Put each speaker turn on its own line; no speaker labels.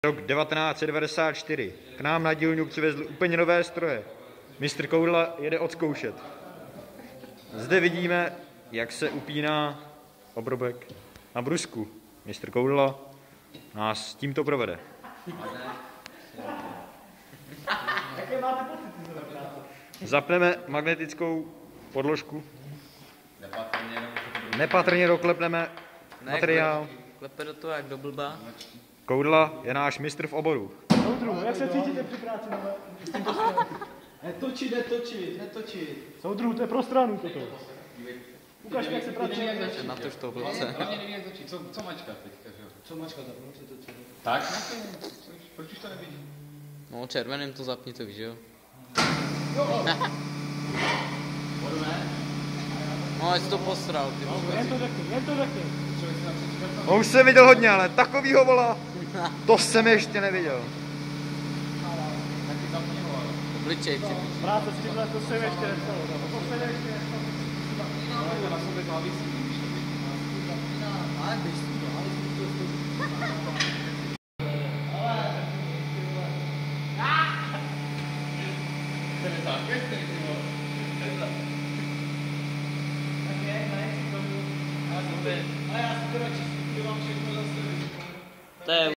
Rok 1994. K nám na dílnu přivezli úplně nové stroje. Mistr Koudla jede odzkoušet. Zde vidíme, jak se upíná obrubek na brusku. Mistr Koudla nás tímto provede. Zapneme magnetickou podložku. Nepatrně doklepneme materiál.
Klepe do toho jak do blba.
Koudla je náš mistr v oboru.
Soudruhu, jak se cítíte při práci nové? Netočit. Soudruhu, to je pro stranu toto. Ukaž, jak se pracuje.
Na to v toho blbce.
Hlavně neví, jak začít. Co mačkat teďka, že jo?
Co mačka za proč se točí?
Tak? Proč už to nevidí?
No červeným to zapni, to víš, jo? No, jsi to posral, ty vole.
Jen to řekni.
Už jsem viděl hodně, ale takovýho vola, to jsem ještě neviděl.
Taky zapni ho, ale.
Obličej ti.
Práce s tímhle, to jsem ještě nestalo.
No, na sobě klavící, víš to teď.
Ale běž si to, ale si to
Ten je zákeřný, ty vole.
Ale já si to radši, vám všechno zase.
To je